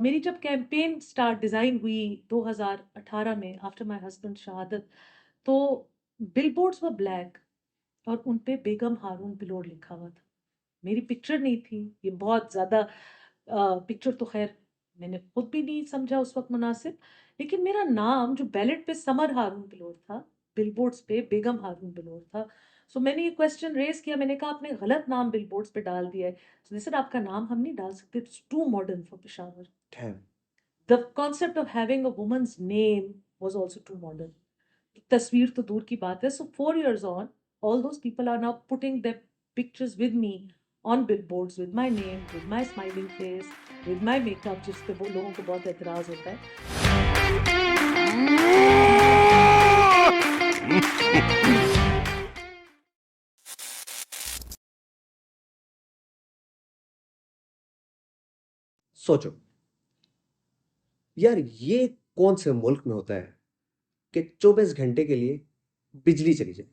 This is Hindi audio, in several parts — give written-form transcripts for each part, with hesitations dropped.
मेरी जब कैंपेन स्टार्ट डिज़ाइन हुई 2018 में आफ्टर माय हस्बैंड शहादत, तो बिलबोर्ड्स वर ब्लैक और उन पे बेगम हारून बिलोर लिखा हुआ था। मेरी पिक्चर नहीं थी, ये बहुत ज़्यादा पिक्चर तो खैर मैंने खुद भी नहीं समझा उस वक्त मुनासिब, लेकिन मेरा नाम जो बैलेट पे समर हारून बिलोर था, बिलबोर्ड्स पे बेगम हारून बिलोर था। सो मैंने ये क्वेश्चन रेज किया, मैंने कहा आपने गलत नाम बिलबोर्ड्स पे डाल दिया है। सो दे सेड आपका नाम हम नहीं डाल सकते, it's too modern for Peshawar. Damn. The concept of having a woman's name was also too modern. तस्वीर तो दूर की बात है. So 4 years on, all those people are now putting their pictures with me on billboards with my name, with my smiling face, with my makeup, जिस पे वो लोगों को बहुत एतराज होता है. सोचो यार, ये कौन से मुल्क में होता है कि 24 घंटे के लिए बिजली चली जाए।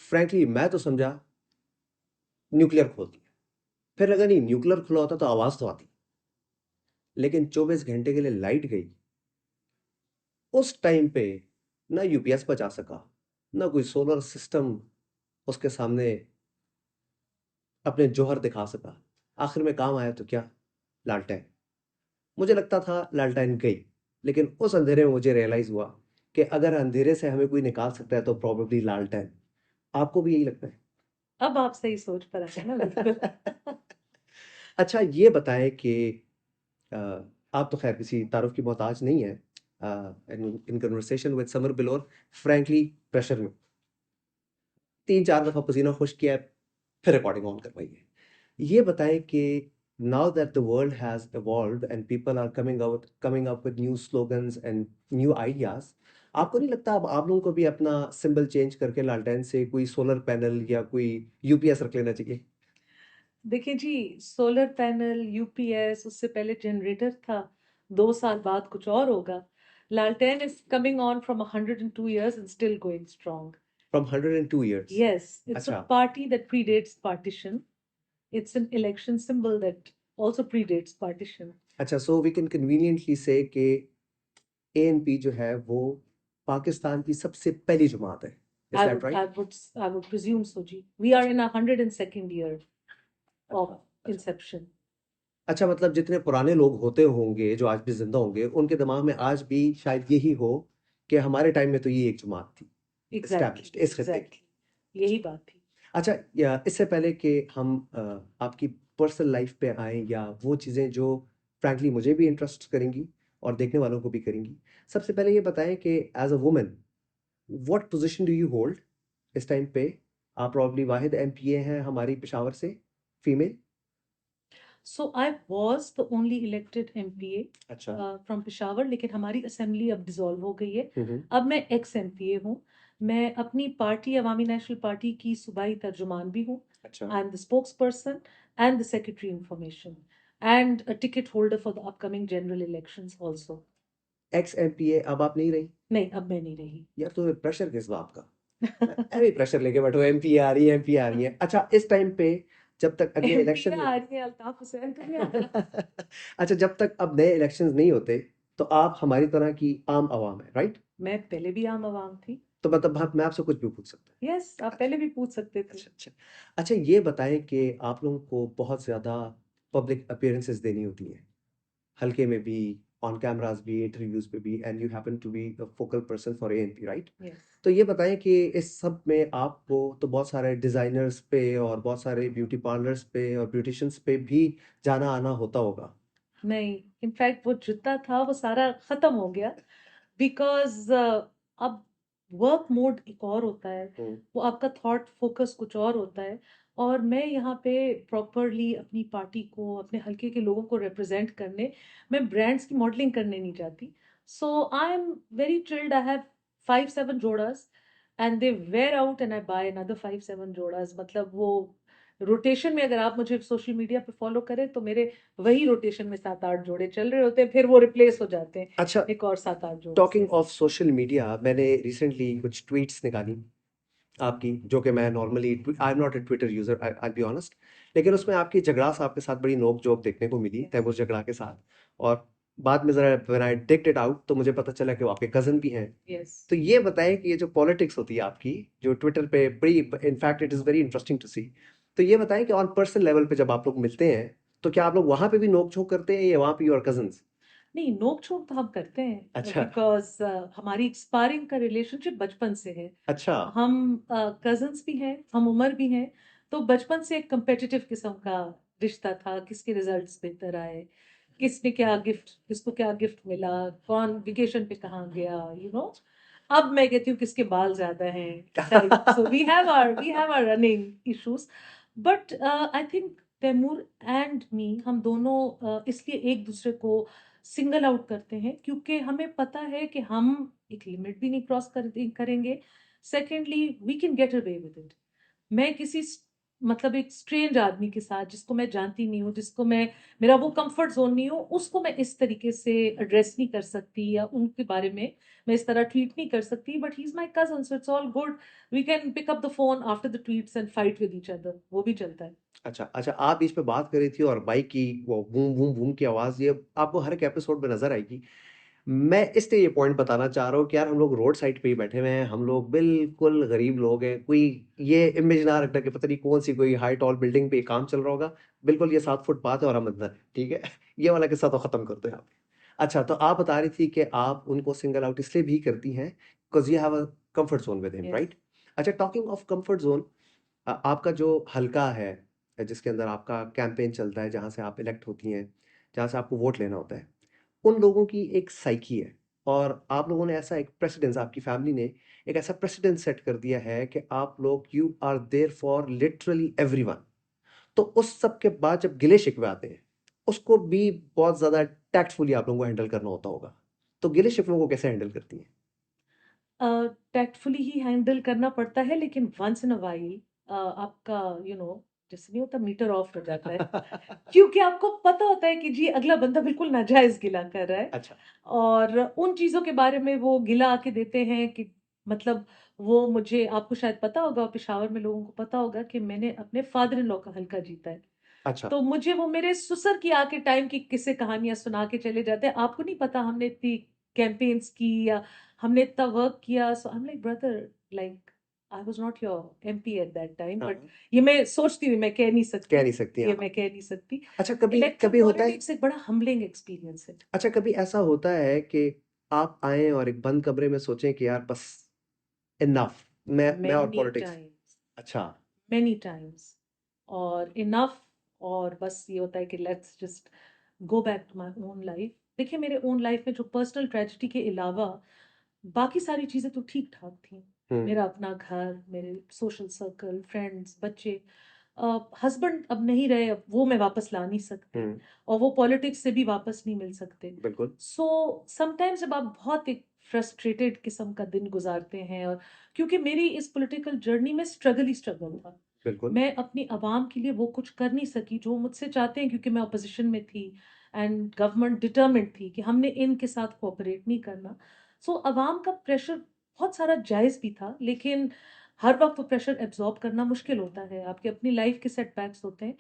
फ्रैंकली मैं तो समझा न्यूक्लियर खोल दिया, फिर लगा नहीं न्यूक्लियर खुला होता तो आवाज तो आती, लेकिन 24 घंटे के लिए लाइट गई। उस टाइम पे ना यूपीएस बचा सका, ना कोई सोलर सिस्टम उसके सामने अपने जौहर दिखा सका। आखिर में काम आया तो क्या? लालटेन। मुझे लगता था लालटेन गई, लेकिन उस अंधेरे में मुझे रियलाइज हुआ कि अगर अंधेरे से हमें कोई निकाल सकता है तो प्रॉब्लली लालटेन। आपको भी यही लगता है? अब आप सही सोच पर आए ना, बिल्कुल. अच्छा ये बताएं कि अ, आप तो खैर किसी तारुफ की मोहताज नहीं है। In conversation with summer बिलोर, frankly pressure में 3-4 दफा पसीना खुश किया है, फिर रिकॉर्डिंग ऑन करवाई है। ये बताएं कि now that the world has evolved and people are coming up with new slogans and new ideas, आपको नहीं लगता अब आप लोगों को भी अपना सिंबल चेंज करके लालटेन से कोई सोलर पैनल या कोई यूपीएस रख लेना चाहिए? देखिए जी, सोलर पैनल, यूपीएस, उससे पहले जनरेटर था. 2 साल बाद कुछ और होगा. लालटेन is coming on from 102 years and still going strong. From 102 years? Yes, it's a अच्छा party that predates partition. It's an election symbol that also predates partition. अच्छा, सो वी कैन कन्वीनियंटली से कि एएनपी जो है वो पाकिस्तान की सबसे पहली जमात है। Is I that would, I right? would, I would presume so, ji. We are in 102nd year of inception. अच्छा, मतलब जितने पुराने लोग होते होंगे जो आज भी जिंदा होंगे, उनके दिमाग में आज भी शायद यही हो कि हमारे टाइम में तो ये एक जमात थी Exactly, एस्टैब्लिश्ड इस खित्ते की। exactly. यही बात थी. अच्छा, या इससे पहले कि हम आपकी पर्सनल लाइफ पे आए या वो चीज़ें जो फ्रैंकली मुझे भी इंटरेस्ट करेंगी और देखने वालों को भी करेंगी, सबसे पहले ये बताएं कि as a woman what position do you hold इस टाइम पे? आप प्रॉब्ली वाहिद एमपीए हैं हमारी पेशावर से, female. So I was the only elected MPA अच्छा। from Peshawar, लेकिन हमारी असेंबली अब डिसॉल्व हो गई है. हम्म। अब मैं एक्स MPA हूँ. मैं अपनी पार्टी अवामी नेशनल पार्टी की सूबाई तर्जुमान भी हूँ. अच्छा। I am the spokes person and the secretary information and a ticket holder for the upcoming general elections also. X MPa, अब आप नहीं रही? नहीं, अब मैं नहीं रही. यार तो प्रेशर किस बात का? अरे प्रेशर लेके बैठो, एमपी आ रही है, एमपी आ रही है। अच्छा, इस टाइम पे जब तक अगले इलेक्शन MPA आ रही है, अल्ताफ हुसैन तो नहीं आ रहा. अच्छा, जब तक अब नए इलेक्शंस नहीं होते तो आप हमारी तरह की आम आवाम है, राइट? मैं पहले भी आम आवाम थी. तो मतलब मैं आपसे कुछ भी पूछ सकता हूँ? यस, आप पहले भी पूछ सकते थे. अच्छा अच्छा। अच्छा ये बताएं कि आप लोगों को बहुत ज़्यादा पब्लिक अपीयरेंसेस देनी होती हैं, हल्के में भी, ऑन कैमरास भी, इंटरव्यूज पे भी, and you happen to be the focal person for ANP, right? Yes. तो ये बताएं कि इस सब में आपको तो बहुत सारे डिजाइनर्स पे और बहुत सारे ब्यूटी पार्लर्स पे और ब्यूटिशियंस पे भी जाना आना होता होगा। नहीं, इनफैक्ट वो जितना था वो सारा खत्म हो गया. बिकॉज अब वर्क मोड एक और होता है, वो आपका थॉट फोकस कुछ और होता है. और मैं यहाँ पे प्रॉपरली अपनी पार्टी को, अपने हल्के के लोगों को रिप्रेजेंट करने, मैं ब्रांड्स की मॉडलिंग करने नहीं जाती. So I am very chilled. I have 5-7 जोड़ास and they wear out and I buy another 5-7 जोड़ास. मतलब वो रोटेशन में, अगर आप मुझे सोशल मीडिया पे फॉलो करें तो मेरे वही रोटेशन में 7-8 जोड़े चल रहे होते हैं, फिर वो रिप्लेस हो जाते हैं अच्छा, एक और 7-8 जोड़े टॉकिंग से. ऑफ सोशल मीडिया, मैंने रिसेंटली कुछ ट्वीट्स निकाली आपकी, जो कि मैं normally I am not a Twitter user, I be honest, लेकिन उसमें आपकी झगड़ा साहब के साथ बड़ी नोक जोक देखने को मिली, तैमूर झगड़ा के साथ। और बाद में जरा when I digged it out तो मुझे पता चला कि वो आपके कजन भी हैं। यस। तो ये बताएं कि ये जो पॉलिटिक्स होती है आपकी, जो ट्विटर पे बड़ी, in fact it is very interesting to see. तो ये बताएं कि ऑन पर्सनल लेवल पे जब आप लोग मिलते हैं तो क्या आप लोग वहां पे भी नोक झोंक करते हैं या वहां पे योर कजन्स? नहीं, नोक झोंक तो हम करते हैं अच्छा। बिकॉज हमारी स्पारिंग का रिलेशनशिप बचपन से है। अच्छा। हम कजन्स भी हैं, हम उम्र भी हैं। तो बचपन से एक competitive किस्म का रिश्ता था, किसके रिजल्ट्स बेहतर आए, किसने क्या गिफ्ट, किसको क्या गिफ्ट मिला, कौन वेकेशन पे कहाँ गया, अब मैं कहती हूँ किसके बाल ज्यादा हैं type. So we have our running issues. But I think Taimur and me, हम दोनों इसलिए एक दूसरे को सिंगल आउट करते हैं क्योंकि हमें पता है कि हम एक लिमिट भी नहीं क्रॉस करेंगे। Secondly, we can get away with it. मैं मतलब एक स्ट्रेंज आदमी के साथ, जिसको मैं जानती नहीं हूँ, जिसको मैं, मेरा वो कंफर्ट जोन नहीं हो, उसको मैं इस तरीके से एड्रेस नहीं कर सकती, या उनके बारे में मैं इस तरह ट्वीट नहीं कर सकती। But he is my cousin, so it's all good. We can pick up the phone after the tweets and fight with each other, वो भी चलता है। अच्छा, अच्छा, आप इस पे बात कर रही थी और बाइक की वो बूम बूम बूम की आवाज, ये आपको हर एक एपिसोड में नजर आएगी। मैं इसलिए ये पॉइंट बताना चाह रहा हूँ कि यार हम लोग रोड साइड पे ही बैठे हुए हैं, हम लोग बिल्कुल गरीब लोग हैं। कोई ये इमेज ना रखना कि पता नहीं कौन सी कोई हाई टॉल बिल्डिंग पे काम चल रहा होगा। बिल्कुल ये 7 फुट बात है और हम अंदर है, ठीक है। ये वाला किस्सा तो खत्म करते हैं आप। अच्छा, तो आप बता रही थी कि आप उनको सिंगल आउट इसलिए भी करती हैं because you have a comfort zone with him, yes. Right? अच्छा, टॉकिंग ऑफ कंफर्ट जोन, आपका जो हलका है जिसके अंदर आपका कैंपेन चलता है, जहाँ से आप इलेक्ट होती हैं, जहाँ से आपको वोट लेना होता है, उन लोगों की एक साइकी है। और आप लोगों ने ऐसा एक प्रेसिडेंस, आपकी फैमिली ने एक ऐसा प्रेसिडेंस सेट कर दिया है कि आप लोग you are there for literally everyone. तो उस सब के बाद जब गिले शिकवे आते हैं, उसको भी बहुत ज्यादा टैक्टफुली आप लोगों को हैंडल करना होता होगा। तो गिले शिकवों को कैसे हैंडल करती हैं? टैक्टफुली ही हैंडल करना पड़ता है, लेकिन वंस इन अ वाइल आपका जैसे नहीं होता, मीटर ऑफ हो जाता है। क्योंकि आपको पता होता है कि जी अगला बंदा बिल्कुल नाजायज गिला कर रहा है। अच्छा। और उन चीजों के बारे में वो गिला आके देते हैं कि, मतलब, वो मुझे, आपको शायद पता होगा, पेशावर में लोगों को पता होगा कि मैंने अपने फादर इन लॉ का हल्का जीता है। अच्छा। तो मुझे वो मेरे ससुर की आके टाइम की किस्से कहानियां सुना के चले जाते हैं, आपको नहीं पता हमने इतनी कैंपेन्स की, या हमने इतना वर्क किया। So I am like, brother, like, I was not your MP at that time. हाँ, बट ये मैं सोचती हूँ, मैं कह नहीं कह सकती, नहीं सकती, ये हाँ। मैं कह नहीं सकती। अच्छा, कभी इलेक्ट्रल कभी होता है। पॉलिटिक्स एक बड़ा हम्बलिंग एक्सपीरियंस है। अच्छा, कभी ऐसा होता है कि आप आए और एक बंद कमरे में सोचें कि यार बस इनफ, मैं और मैनी पॉलिटिक्स। टाइम्स, अच्छा। Many times. और इनफ, और बस ये होता है कि let's just go back to my own life. देखिए, मेरे ओन लाइफ में जो पर्सनल ट्रेजिडी के अलावा बाकी सारी चीज़ें तो ठीक ठाक थी। हम्म। मेरा अपना घर, मेरे सोशल सर्कल, फ्रेंड्स, बच्चे। हस्बैंड अब नहीं रहे, अब वो मैं वापस ला नहीं सकती, हम्म। और वो पॉलिटिक्स से भी वापस नहीं मिल सकते। बिल्कुल। सो समटाइम्स जब आप बहुत एक फ्रस्ट्रेटेड किस्म का दिन गुजारते हैं, और क्योंकि मेरी इस पॉलिटिकल जर्नी में स्ट्रगल ही स्ट्रगल था, बिल्कुल। मैं अपनी आवाम के लिए वो कुछ कर नहीं सकी जो मुझसे चाहते हैं, क्योंकि मैं अपोजिशन में थी एंड गवर्नमेंट डिटर्मिन्ड थी कि हमने इनके साथ कोऑपरेट नहीं करना। सो अवाम का प्रेशर बहुत सारा जायज़ भी था, लेकिन हर वक्त वो प्रेशर एब्जॉर्ब करना मुश्किल होता है, आपकी अपनी लाइफ के सेटबैक्स होते हैं।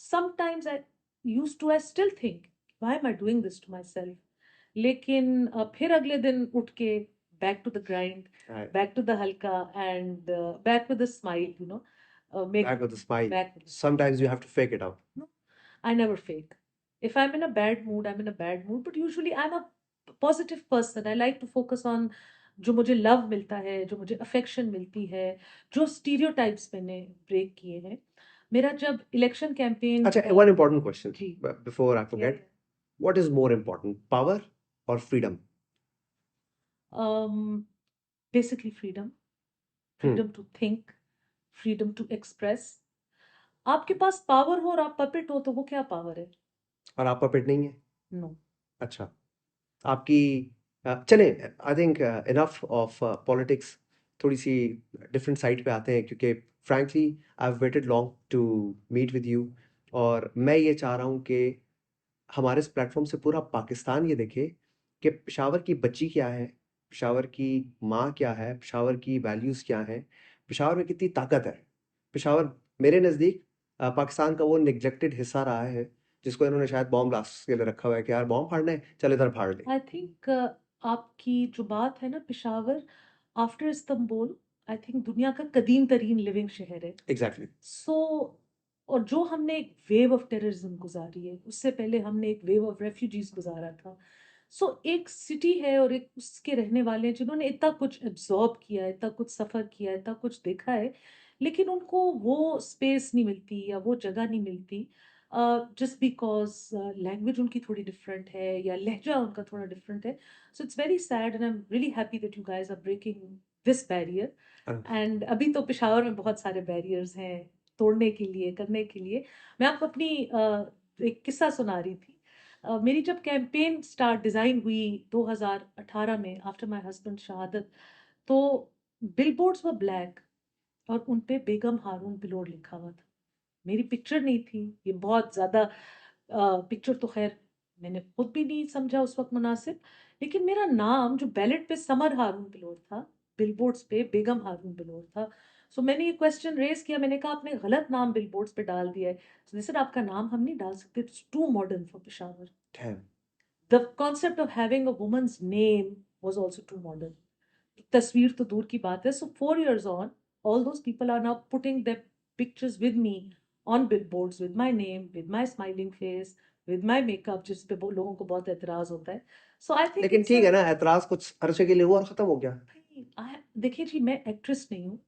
Sometimes I still think, why am I doing this to myself. लेकिन फिर अगले दिन उठ के back to the grind, back to the हल्का, and back with a smile, make back with smile. back with a smile. Sometimes you have to fake it out. No, I never fake. If I'm in a bad mood, I'm in a bad mood. But usually I'm a positive person. I like to focus on जो मुझे लव मिलता है, जो मुझे अफेक्शन मिलती है, जो स्टीरियोटाइप्स मैंने ब्रेक किए हैं। मेरा जब इलेक्शन कैंपेन, अच्छा, वन इंपॉर्टेंट क्वेश्चन जी, बिफोर आई या forget, what is more important, power और freedom? Basically freedom, hmm. Freedom to think, freedom to express. आपके पास पावर हो और आप पपेट हो, तो वो क्या पावर है? और आप पपेट नहीं है? नो। अच्छा। आपकी चले, I think enough of politics. थोड़ी सी डिफरेंट साइड पे आते हैं, क्योंकि frankly I have waited long to meet with you. और मैं ये चाह रहा हूँ कि हमारे इस प्लेटफॉर्म से पूरा पाकिस्तान ये देखे कि पेशावर की बच्ची क्या है, पेशावर की माँ क्या है, पेशावर की वैल्यूज़ क्या हैं, पेशावर में कितनी ताकत है। पेशावर मेरे नज़दीक पाकिस्तान का वो निगलेक्टेड हिस्सा रहा है जिसको इन्होंने शायद बॉम्ब ब्लास्ट के लिए रखा हुआ है कि यार बॉम्ब फाड़ना है, चल इधर फाड़ ले। आई थिंक आपकी जो बात है ना, Peshawar after Istanbul, I think दुनिया का कदीम तरीन लिविंग शहर है। एग्जैक्टली। सो और जो हमने एक वेव ऑफ टेररिज्म गुजारी है, उससे पहले हमने एक वेव ऑफ रेफ्यूजीज गुजारा था। सो एक सिटी है और एक उसके रहने वाले हैं जिन्होंने इतना कुछ एब्जॉर्ब किया है, इतना कुछ सफ़र किया है, इतना कुछ देखा है, लेकिन उनको वो स्पेस नहीं मिलती या वो जगह नहीं मिलती, जस्ट बिकॉज लैंग्वेज उनकी थोड़ी डिफरेंट है या लहजा उनका थोड़ा डिफरेंट है। So it's very sad and I am really happy that you guys are breaking this barrier. And अभी तो पेशावर में बहुत सारे बैरियर्स हैं तोड़ने के लिए, करने के लिए। मैं आपको अपनी एक किस्सा सुना रही थी। मेरी जब कैंपेन स्टार्ट डिज़ाइन हुई 2018 में आफ्टर माय हस्बैंड शहादत, तो बिलबोर्ड्स वर ब्लैक और उन पे बेगम हारून बिलोर लिखा हुआ था। मेरी पिक्चर नहीं थी, ये बहुत ज़्यादा पिक्चर तो खैर मैंने खुद भी नहीं समझा उस वक्त मुनासिब, लेकिन मेरा नाम जो बैलेट पे समर हारून बिलोर था, बिलबोर्ड्स पे बेगम हारून बिलोर था। सो मैंने ये क्वेश्चन रेज किया, मैंने कहा आपने गलत नाम बिलबोर्ड्स पे डाल दिया है। सो सर आपका नाम हम नहीं डाल सकते, it's too modern for Peshawar. Damn. The concept of having a woman's name was also too modern. तस्वीर तो दूर की बात है। So 4 years on, all those people are now putting their pictures with me on billboards with my name, with my smiling face, with my makeup, जिस पे लोगों को बहुत एतराज होता है। So I think लेकिन it's ठीक a है ना, ऐतराज कुछ अरसे के लिए हुआ और खत्म हो गया। देखिए जी, मैं एक्ट्रेस नहीं हूँ,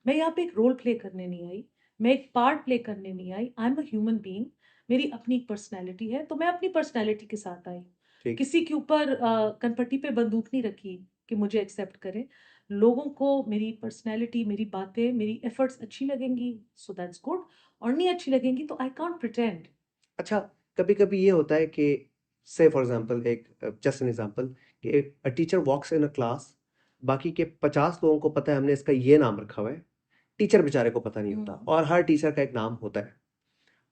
मैं यहाँ पे एक रोल प्ले करने नहीं आई, मैं एक पार्ट प्ले करने नहीं आई। I am a human being, मेरी अपनी एक पर्सनैलिटी है, तो मैं अपनी पर्सनैलिटी के साथ आई। ठीक। किसी के ऊपर कनपट्टी पे बंदूक नहीं रखी कि मुझे एक्सेप्ट करें। लोगों को मेरी पर्सनैलिटी, मेरी बातें, मेरी एफर्ट्स अच्छी लगेंगी, सो दैट्स गुड, और नहीं अच्छी लगेंगी तो आई कांट प्रिटेंड। अच्छा, कभी कभी ये होता है कि से फॉर एग्जांपल, एक जस्ट एन एग्जांपल, कि a teacher walks in a class, बाकी के 50 लोगों को पता है हमने इसका ये नाम रखा हुआ है, टीचर बेचारे को पता नहीं होता, और हर टीचर का एक नाम होता है।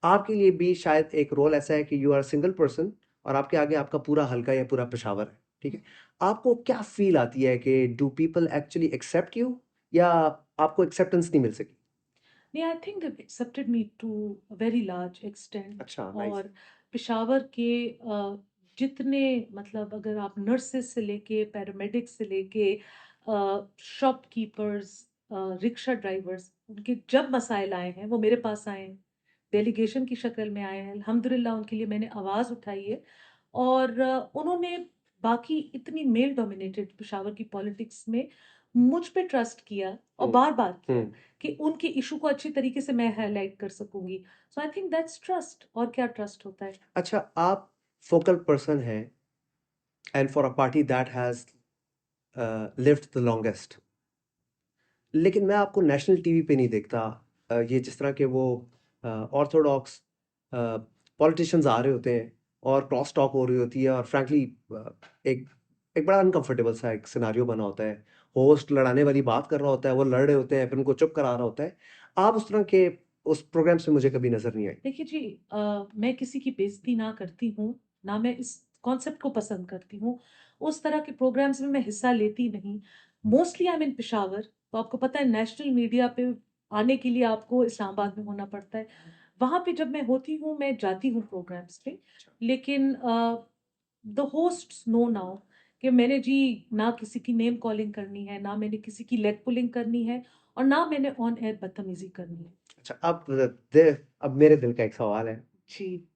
आपके लिए भी शायद एक रोल ऐसा है कि यू आर सिंगल पर्सन और आपके आगे आपका पूरा हल्का या पूरा पेशावर है, ठीक है। आपको क्या फील आती है कि do people actually accept you, या आपको एक्सेप्टेंस नहीं मिल सकी? नहीं, I think they accepted me to a very large extent. अच्छा, नाइस। और पेशावर के जितने, मतलब अगर आप नर्सेस से लेके पैरामेडिक्स से लेके शॉपकीपर्स, रिक्शा ड्राइवर्स, उनके जब मसाइल आए हैं वो मेरे पास आए हैं, डेलीगेशन की शक्ल में आए हैं। अल्हम्दुलिल्लाह उनके लिए मैंने आवाज़ उठाई है। और उन्होंने बाकी इतनी मेल डोमिनेटेड पेशावर की पॉलिटिक्स में मुझ पे ट्रस्ट किया और बार बार किया कि उनके इशू को अच्छी तरीके से मैं हाईलाइट कर सकूंगी। सो आई थिंक दैट्स ट्रस्ट। और क्या ट्रस्ट होता है। अच्छा, आप फोकल पर्सन हैं and for a party that has lived the longest, लेकिन मैं आपको नेशनल टीवी पे नहीं देखता। ये जिस तरह के वो ऑर्थोडॉक्स पॉलिटिशियंस आ रहे होते हैं और क्रॉस टॉक हो रही होती है, और फ्रैंकली एक एक बड़ा अनकंफर्टेबल सा एक सिनारियो बना होता है। होस्ट लड़ाने वाली बात कर रहा होता है, वो लड़ रहे होते हैं, फिर उनको चुप करा रहा होता है। आप उस तरह के उस प्रोग्राम से मुझे कभी नजर नहीं आई। देखिए जी, मैं किसी की बेइज्जती ना करती हूँ, ना मैं इस कॉन्सेप्ट को पसंद करती हूँ। उस तरह के प्रोग्राम्स में मैं हिस्सा लेती नहीं। मोस्टली आई एम इन पेशावर, तो आपको पता है नेशनल मीडिया पे आने के लिए आपको इस्लामाबाद में होना पड़ता है। वहाँ पे जब मैं होती हूँ, मैं जाती हूँ प्रोग्राम्स पे, लेकिन द होस्ट्स नो नाउ कि मैंने जी ना किसी की नेम कॉलिंग करनी है, ना मैंने किसी की लेग पुलिंग करनी है, और ना मैंने ऑन एयर बदतमीजी करनी है। अच्छा, अब मेरे दिल का एक सवाल है, जी।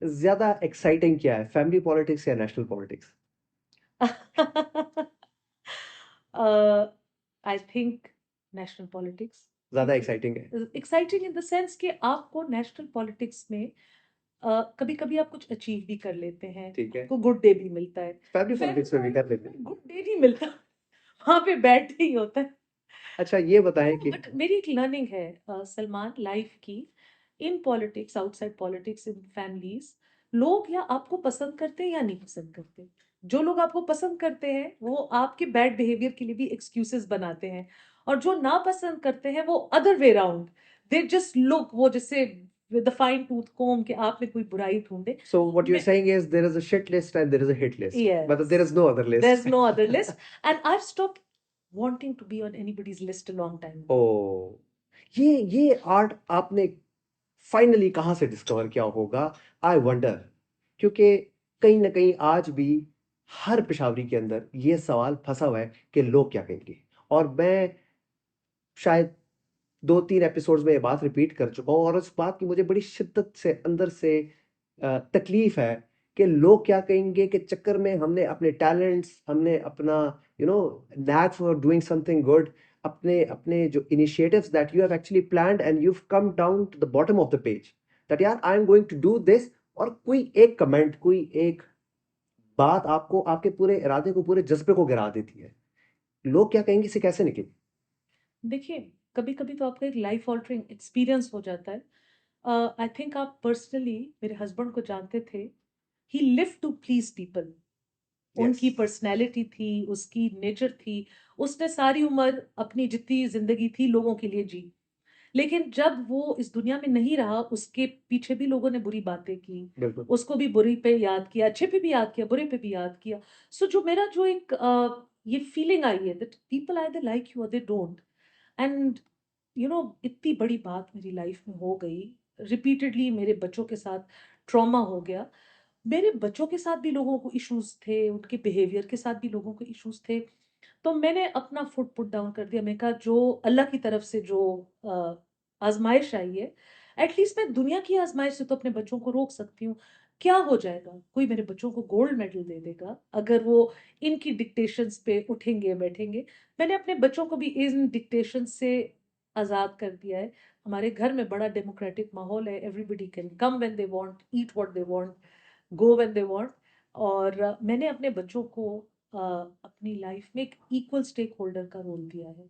ज्यादा एक्साइटिंग क्या है, फैमिली पॉलिटिक्स या national politics? I think national politics ज्यादा एक्साइटिंग है? एक्साइटिंग इन द सेंस कि आपको नेशनल पॉलिटिक्स में कभी कभी आप कुछ अचीव भी कर लेते हैं, ठीक है। आपको गुड डे भी मिलता है। फैमिली पॉलिटिक्स में भी कर लेते हैं। गुड डे नहीं मिलता, वहां पे बैड डे ही होता है। अच्छा, ये बताएं कि बट मेरी एक लर्निंग है सलमान, लाइफ की, in politics, outside politics, in families, लोग या आपको पसंद करते हैं या नहीं पसंद करते। जो लोग आपको पसंद करते हैं वो आपके बैड बिहेवियर के लिए भी एक्सक्यूजेस बनाते हैं, और जो ना पसंद करते हैं वो other way round, they just look, वो जैसे विद द फाइन टूथ कोम कि आप में कोई बुराई ढूंढे। so what you're saying is there is a shit list and there is a hit list, but Yes, there is no other list. there's no other list, and I've stopped wanting to be on anybody's list a long time ago. oh, ये आर्ट आपने फाइनली कहाँ से डिस्कवर किया होगा, आई वंडर। क्योंकि कहीं ना कहीं आज भी हर पेशावरी के अंदर ये सवाल फंसा हुआ है कि लोग क्या कहेंगे। और मैं शायद 2-3 एपिसोड्स में ये बात रिपीट कर चुका हूँ, और उस बात की मुझे बड़ी शिद्दत से अंदर से तकलीफ है कि लोग क्या कहेंगे के चक्कर में हमने अपने टैलेंट्स, हमने अपना knack for doing something good, अपने अपने जो initiatives that you have actually planned and you come down to the bottom of the page that यार I am going to do this, और कोई एक कमेंट, कोई एक बात आपको, आपके पूरे इरादे को, पूरे जज्बे को गिरा देती है। लोग क्या कहेंगे से कैसे निकले? देखिए, कभी-कभी तो आपका एक लाइफ ऑल्टरिंग एक्सपीरियंस हो जाता है। आई थिंक आप पर्सनली मेरे हस्बैंड को जानते थे। He lived to please people. Yes. उनकी पर्सनैलिटी थी, उसकी नेचर थी, उसने सारी उम्र अपनी जितनी ज़िंदगी थी लोगों के लिए जी। लेकिन जब वो इस दुनिया में नहीं रहा, उसके पीछे भी लोगों ने बुरी बातें की, बिल्कुल। उसको भी बुरी पे याद किया, अच्छे पे भी याद किया, बुरे पे भी याद किया। सो जो मेरा जो एक ये फीलिंग आई है that people either like you और दे डोंट। एंड इतनी बड़ी बात मेरी लाइफ में हो गई, रिपीटेडली मेरे बच्चों के साथ ट्रॉमा हो गया। मेरे बच्चों के साथ भी लोगों को इश्यूज थे, उनके बिहेवियर के साथ भी लोगों को इश्यूज थे। तो मैंने अपना फुट पुट डाउन कर दिया। मैं कहा जो अल्लाह की तरफ से जो आजमाइश आई है, एटलीस्ट मैं दुनिया की आजमाइश से तो अपने बच्चों को रोक सकती हूँ। क्या हो जाएगा, कोई मेरे बच्चों को गोल्ड मेडल दे देगा अगर वो इनकी डिक्टेशंस पे उठेंगे बैठेंगे। मैंने अपने बच्चों को भी इन डिक्टेशन से आज़ाद कर दिया है। हमारे घर में बड़ा डेमोक्रेटिक माहौल है, everybody can come when they want, eat what they want, go when they want. और मैंने अपने बच्चों को अपनी लाइफ में एक इक्वल स्टेक होल्डर का रोल दिया है।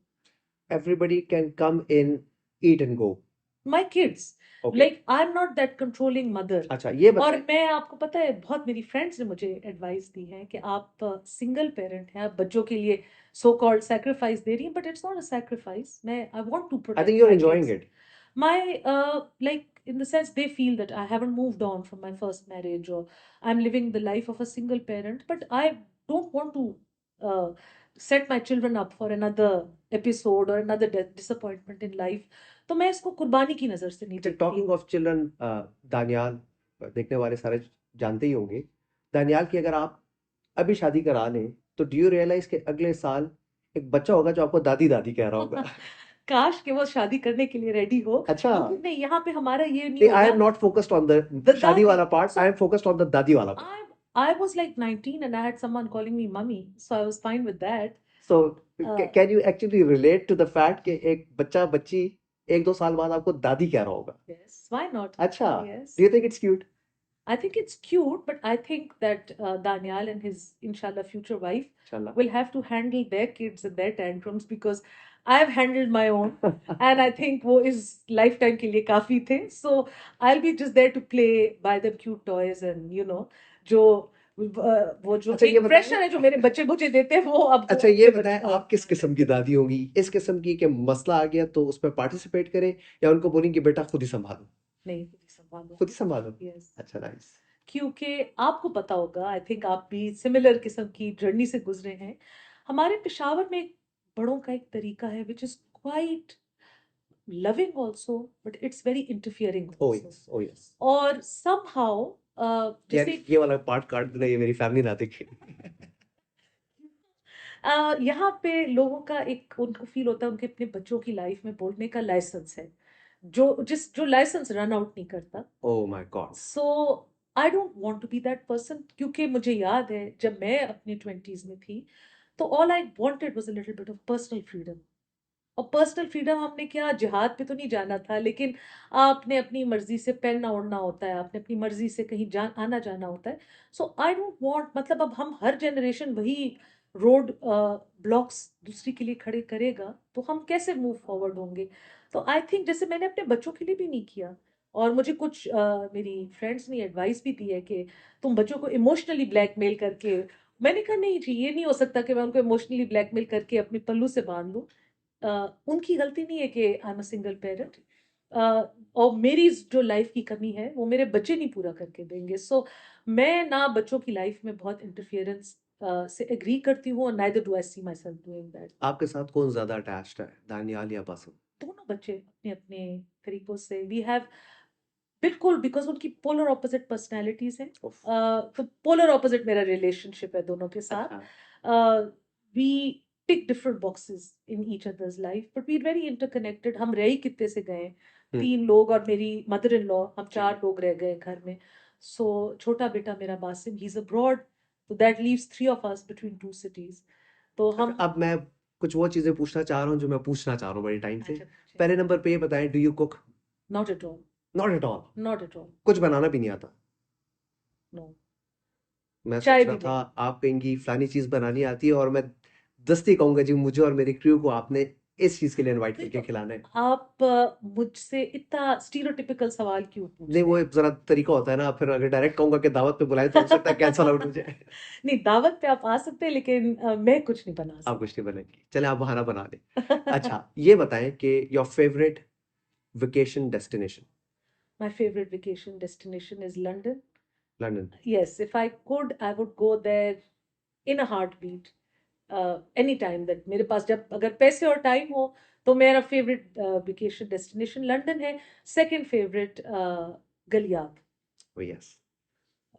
Everybody can come in, eat and go. My kids, Okay. Like I am not that controlling mother. अच्छा, ये और बताएं। मैं आपको पता है, बहुत मेरी फ्रेंड्स ने मुझे एडवाइस दी है कि आप सिंगल पेरेंट हैं, आप बच्चों के लिए सो कॉल्ड सेक्रीफाइस दे रही हैं, but it's not a sacrifice. मैं I want to I think protect you're my enjoying kids. it. My like in the sense they feel that I haven't moved on from my first marriage, or I'm living the life of a single parent, but I don't want to uh, set my children up for another episode or another disappointment in life. तो मैं इसको कुर्बानी की नजर से नहीं अच्छा, देखती। टॉकिंग ऑफ चिल्ड्रन, दानियाल, देखने वाले सारे जानते ही होंगे। दानियाल की अगर आप अभी शादी करा लें, तो डू यू रियलाइज कि अगले साल एक बच्चा होगा जो आपको दादी दादी कह रहा होगा? काश कि वो शादी करने के लिए रेडी हो। अच्छा। लेकिन नहीं, यहाँ पे हमारा ये नहीं नहीं, आई होगा। Am not focused on the The शादी dadi. वाला part, I So am focused on the दादी वाला part. I was like 19 and I had someone calling me mummy, so I was fine with that. So Uh, can you actually relate to the fact कि एक बच्चा बच्ची 1-2 साल बाद आपको दादी कह रहा होगा? yes, why not? अच्छा। Yes. Do you think it's cute? I think it's cute, but I think that Daniel and his inshallah future wife इंशाल्लाह। will have to handle their kids and their tantrums, because I've handled my own and I think वो इस lifetime के लिए काफी थे. So I'll be just there to play, buy them cute toys and जो वो जो अच्छा, ये एक बताएं। प्रेशर है जो मेरे बच्चे मुझे देते हैं वो अब अच्छा, ये बताएं, आप किस किस्म की दादी होंगी? इस किस्म की कि मसला आ गया तो उसमें पार्टिसिपेट करें, या उनको बोलेंगे बेटा खुद ही संभालो? नहीं, खुद ही संभालो। खुद ही संभालो। यस, अच्छा, नाइस। क्योंकि आपको पता होगा, आई थिंक आप भी सिमिलर किस्म की जर्नी से गुजरे हैं। हमारे पेशावर में बड़ों का एक तरीका है which is quite loving also, but it's very interfering oh also. Yes, oh yes. और समहाउ यार, जैसे ये वाला पार्ट काट देना, ये मेरी फैमिली ना देखे। यहाँ पे लोगों का एक उनको फील होता है उनके अपने बच्चों की लाइफ में बोलने का लाइसेंस है, जो लाइसेंस रन आउट नहीं करता। Oh my god. So I don't want to be that person, क्योंकि मुझे याद है जब मैं अपनी 20s में थी, तो all I wanted was a little bit of personal freedom. और पर्सनल फ्रीडम हमने क्या, जिहाद पे तो नहीं जाना था, लेकिन आपने अपनी मर्जी से पहनना ओढ़ना होता है, आपने अपनी मर्जी से कहीं आना जाना होता है। सो आई डोंट वांट, मतलब अब हम हर जनरेशन वही रोड ब्लॉक्स दूसरी के लिए खड़े करेगा तो हम कैसे मूव फॉरवर्ड होंगे। तो आई थिंक जैसे मैंने अपने बच्चों के लिए भी नहीं किया। और मुझे कुछ मेरी फ्रेंड्स ने एडवाइस भी दी है कि तुम बच्चों को इमोशनली ब्लैकमेल करके। मैंने कहा नहीं जी, ये नहीं हो सकता कि मैं उनको इमोशनली ब्लैकमेल करके अपनी पल्लू से बांध लूं। उनकी गलती नहीं है कि आई एम अ सिंगल पेरेंट। और मेरी जो लाइफ की कमी है वो मेरे बच्चे नहीं पूरा करके देंगे। सो मैं ना बच्चों की लाइफ में बहुत इंटरफियरेंस से एग्री करती हूँ, और neither do I see my self doing that. आपके साथ कौन ज्यादा अटैच्ड है, दानियाल या बासम? दोनों बच्चे अपने अपने तरीकों से, वी हैव बिल्कुल, बिकॉज उनकी पोलर ऑपोजिट पर्सनैलिटीज हैं। उफ, तो पोलर ऑपोजिट मेरा रिलेशनशिप है दोनों के साथ। अच्छा we tick different boxes in each others life, but we very interconnected. हम रह ही कितने से गए, हम्म 3 लोग और मेरी मदर इन लॉ, हम 4 लोग रह गए घर में। सो छोटा बेटा मेरा बासिम, ही इज अब्रॉड, तो that leaves 3 of us between 2 cities. तो अच्छा, हम अब मैं कुछ वो चीजें पूछना चाह रहा हूँ जो मैं पूछना चाह रहा हूँ बड़े टाइम से। अच्छा, पहले नंबर पे ये बताएं, do you cook? Not at all, not at all? Not at all, कुछ बनाना भी नहीं आता? नो, मैं चाय सोच रहा भी था नहीं। आप कहेंगी फलानी चीज बनानी आती है और मैं दस्ती कहूंगा जी मुझे और मेरी क्रू को आपने इस चीज के लिए इनवाइट नहीं करके तो खिलाना है। आप मुझसे इतना स्टीरियोटिपिकल सवाल क्यों नहीं, पूछते वो हैं? एक जरा तरीका होता है ना, फिर अगर डायरेक्ट कहूंगा कि दावत पे बुलाए तो हो सकता है कैंसल आउट हो जाए। नहीं, दावत पे आप आ सकते हैं, लेकिन मैं कुछ नहीं बना आप कुछ सकती। नहीं बनाएंगी, चले आप बहाना बना लें। अच्छा, ये बताएं कि your favourite vacation destination? My favorite vacation destination is London. London? Yes, if I could, I would go there in a heartbeat. Any time that मेरे पास जब अगर पैसे और टाइम हो तो मेरा फेवरेट वेकेशन डेस्टिनेशन लंदन है। सेकंड फेवरेट गलियाब, ओ यस।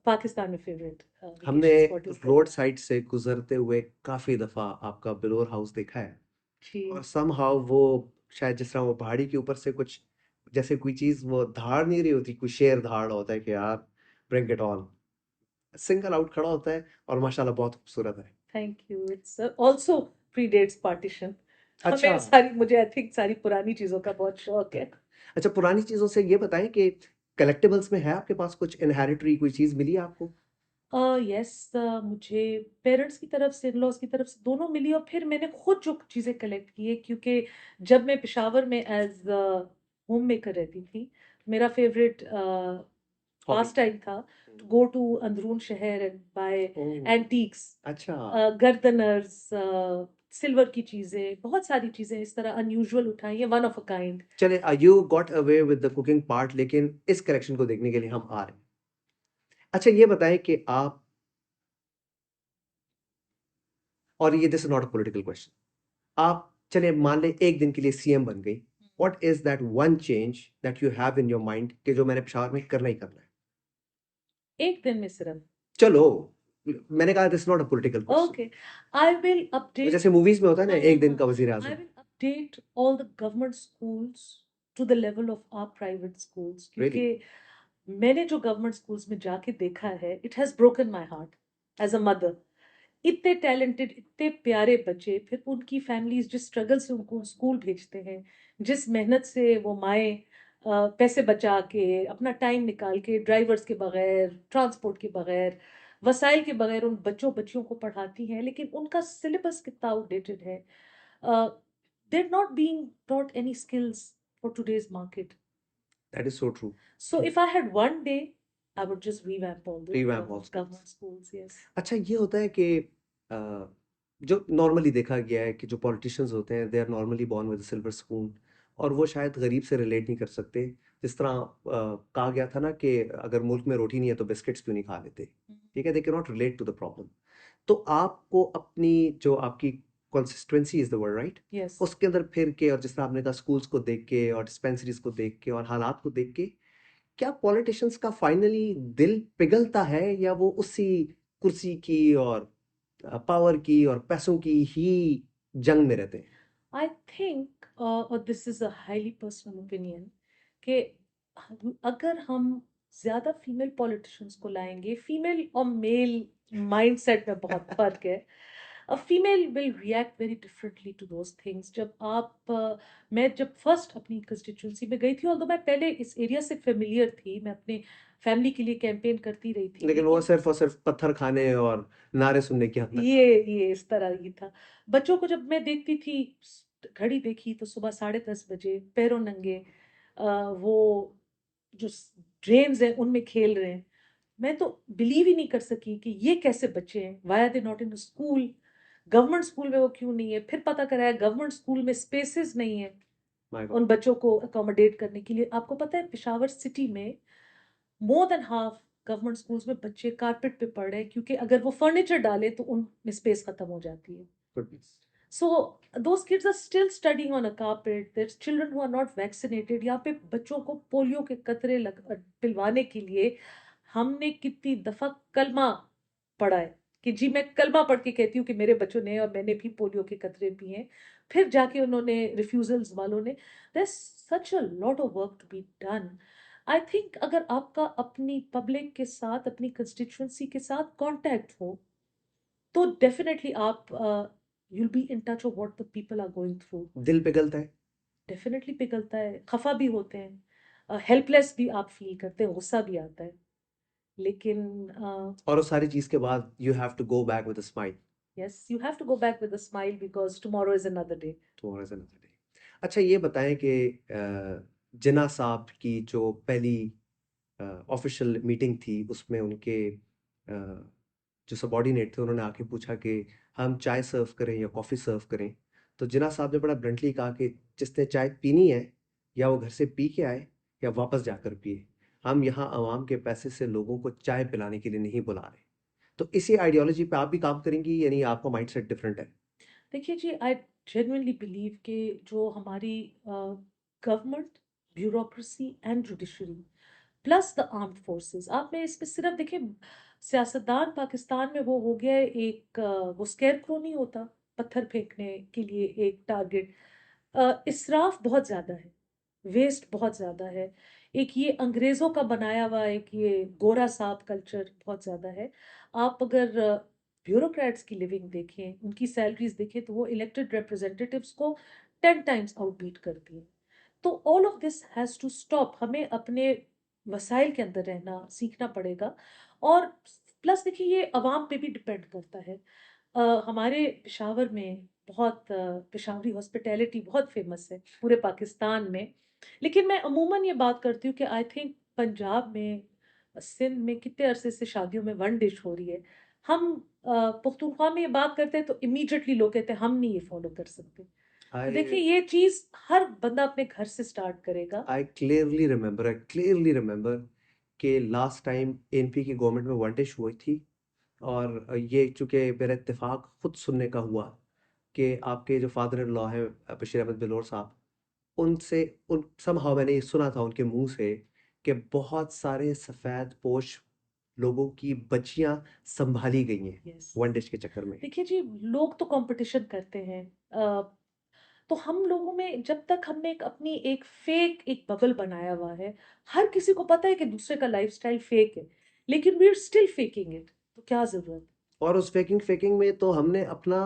पाकिस्तान में फेवरेट हमने वेकेशन स्पॉट इज रोड गलियाब। साइड से गुजरते हुए काफी दफा आपका बिलोर हाउस देखा है, और जी, समहाउ वो शायद जिस तरह वो पहाड़ी के ऊपर से कुछ जैसे कोई चीज वो धार नहीं रही होती, कोई शेर धाड़ होता है कि यार bring it on, single out खड़ा होता है और माशाल्लाह बहुत खूबसूरत है। Thank you. It's also predates partition. अच्छा। हमें सारी, मुझे आई थिंक सारी पुरानी चीजों का बहुत शौक है। अच्छा, पुरानी चीजों से ये बताएं कि कलेक्टिबल्स में है आपके पास कुछ इनहेरिटरी कोई चीज मिली है आपको? यस, मुझे पेरेंट्स की तरफ से, इन-लॉज की तरफ से दोनों मिली, और फिर मैंने खुद जो चीज़ें कलेक्ट की है, क्योंकि जब मैं पेशावर में एज होम मेकर रहती थी, मेरा फेवरेट हॉबी? पास टाइम था टू गो टू अंदरून शहर एंड बाय ओह, एंटीक्स, अच्छा। गर्दनर्स, सिल्वर की चीज़ें, बहुत सारी चीज़ें इस तरह अनयूजुअल उठाई हैं, वन ऑफ अ काइंड। चले, you got away with the cooking part, लेकिन इस कलेक्शन को देखने के लिए हम आ रहे हैं। अच्छा, ये बताएं कि आप, और ये this is not a political question, आप चले मान लें एक दिन के लिए सीएम बन गई, what is that one change that you have in your mind कि जो मैंने पेशावर में करना ही करना है? एक दिन में सिर्फ। चलो, मैंने कहा this not a political question. Okay, I will update. जैसे मूवीज में होता है ना, हाँ हाँ एक दिन हाँ, का वजीर I Azam. will update all the government schools to the level of our private schools, really? क्योंकि मैंने जो गवर्नमेंट स्कूल्स में जाके देखा है, it has broken my heart as a mother. इतने टैलेंटेड, इतने प्यारे बच्चे, फिर उनकी फैमिलीज जिस स्ट्रगल से उनको स्कूल भेजते हैं, जिस मेहनत से वो माएँ पैसे बचा के, अपना टाइम निकाल के, ड्राइवर्स के बगैर, ट्रांसपोर्ट के बगैर, वसाइल के बगैर उन बच्चों बच्चियों को पढ़ाती हैं, लेकिन उनका सिलेबस कितना आउटडेटेड है। They're not being taught any skills for today's market. That is so true. So if I had one day, I would just revamp all the revamp all schools. government schools. Yes. अच्छा, ये होता है कि अ, जो नॉर्मली देखा गया है कि जो पॉलिटिशियंस होते हैं they are normally born with silver spoon, और वो शायद गरीब से रिलेट नहीं कर सकते। जिस तरह कहा गया था ना कि अगर मुल्क में रोटी नहीं है तो बिस्किट्स क्यों नहीं खा लेते, ठीक है, they can not relate to the problem. तो आपको अपनी जो आपकी consistency is the word right, Yes. उसके अंदर फिर के, और जिस तरह आपने कहा स्कूल्स को देख के और डिस्पेंसरीज को देख के और हालात को देख के, क्या पॉलिटिशियंस का फाइनली दिल पिघलता है, या वो उसी कुर्सी की और पावर की और पैसों की ही जंग में रहते हैं? I think, और this is a highly personal opinion, कि अगर हम ज्यादा फीमेल पॉलिटिशियंस को लाएंगे, फीमेल और मेल माइंडसेट में बहुत फर्क है। A female will react very differently to those things. जब आप मैं जब फर्स्ट अपनी कंस्टिट्यूंसी में गई थी, ऑल्दो मैं पहले इस एरिया से फेमिलियर थी, मैं अपने फैमिली के लिए कैंपेन करती रही थी, लेकिन वो लेकिन सिर्फ और सिर्फ पत्थर खाने और नारे सुनने की हद तक था। ये इस तरह ही था। बच्चों को जब मैं देखती थी, घड़ी देखी तो सुबह 10:30 बजे, पैरों नंगे, वो जो ड्रेन्स हैं उनमें खेल रहे हैं। मैं तो बिलीव ही नहीं कर सकी कि ये कैसे बच्चे हैं, why are they not in school, government school में वो क्यों नहीं है। फिर पता कराया गवर्नमेंट स्कूल में स्पेसेस नहीं है माय उन गॉड। बच्चों को अकोमोडेट करने के लिए। आपको पता है पेशावर सिटी में more than half government schools में बच्चे कारपेट पे पढ़ रहे हैं, क्योंकि अगर वो फर्नीचर डाले तो उनमें स्पेस खत्म हो जाती है। Goodness. So those kids are still studying on a carpet. There's children who are not vaccinated. यहाँ पे बच्चों को पोलियो के कतरे पिलवाने के लिए हमने कितनी दफा कलमा पढ़ा है कि जी मैं कलमा पढ़ के कहती हूँ कि मेरे बच्चों ने और मैंने भी पोलियो के कतरे पिए हैं। फिर जाके उन्होंने रिफ्यूजल्स वालों ने there's such a lot of work to be done. I think अगर आपका अपनी पब्लिक के साथ अपनी कंस्टिट्यूंसी के साथ कांटेक्ट हो तो डेफिनेटली आप you'll be in touch of what the people are going through. दिल पिघलता है। डेफिनेटली पिघलता है, खफा भी होते हैं, हेल्पलेस भी आप फील करते हैं, गुस्सा भी आता है, लेकिन और उस सारी चीज के बाद you have to go back with a smile. Yes you have to go back with a smile because tomorrow is another day. Tomorrow is another day. अच्छा ये बताएं कि जिन्ना साहब की जो पहली ऑफिशियल मीटिंग थी उसमें उनके जो सबॉर्डिनेट थे उन्होंने आके पूछा कि हम चाय सर्व करें या कॉफ़ी सर्व करें, तो जिन्ना साहब ने बड़ा ब्लंटली कहा कि जिसने चाय पीनी है या वो घर से पी के आए या वापस जाकर पिए, हम यहाँ आवाम के पैसे से लोगों को चाय पिलाने के लिए नहीं बुला रहे। तो इसी आइडियोलॉजी पे आप भी काम करेंगी यानी आपका माइंडसेट डिफरेंट है? देखिए जी, आई जेन्युइनली बिलीव कि जो हमारी government, bureaucracy and judiciary plus the armed forces, आप में इसमें सिर्फ देखिए सियासतदान पाकिस्तान में वो हो गया है एक वो स्केयर क्रो नहीं होता पत्थर फेंकने के लिए एक टारगेट। इसराफ बहुत ज्यादा है, वेस्ट बहुत ज्यादा है, एक ये अंग्रेजों का बनाया हुआ एक ये गोरा साहब कल्चर बहुत ज्यादा है। आप अगर ब्यूरोक्रेट्स की लिविंग देखें, उनकी सैलरीज देखें, तो वो इलेक्टेड रिप्रेजेंटेटिव्स को 10 टाइम्स आउटबीट करती हैं। तो all of this has to stop, हमें अपने वसाइल के अंदर रहना सीखना पड़ेगा। और प्लस देखिए ये अवाम पे भी डिपेंड करता है। हमारे पेशावर में बहुत पेशावरी हॉस्पिटैलिटी बहुत फेमस है पूरे पाकिस्तान में, लेकिन मैं अमूमन ये बात करती हूँ कि आई थिंक पंजाब में, सिंध में कितने अरसे से शादियों में वन डिश हो रही है। हम पुख्तूनख्वा में ये बात करते हैं तो इमीडिएटली लोग कहते हैं हम नहीं ये फॉलो कर सकते। तो देखिए आई ये चीज हर बंदा अपने घर से स्टार्ट करेगा। आई क्लियरली रिमेंबर कि लास्ट टाइम एनपी की गवर्नमेंट में वन डिश हुई थी, और ये चूंकि मेरा इत्तेफाक खुद सुनने का हुआ कि आपके जो फादर इन लॉ हैं बशीर अहमद बिलोर साहब, उनसे उन समहाउ मैंने ये सुना था उनके मुंह से कि बहुत सारे सफ़ेद पोश लोगों की बच्चियां संभाली गई हैं यस वन डिश के चक्कर में। देखिए जी, लोग तो कंपटीशन करते हैं। तो हम लोगों में जब तक हमने एक अपनी एक फेक एक बबल बनाया हुआ है, हर किसी को पता है कि दूसरे का लाइफस्टाइल फेक है, लेकिन we are still faking it, तो क्या जरूरत। और उस फेकिंग फेकिंग में तो हमने अपना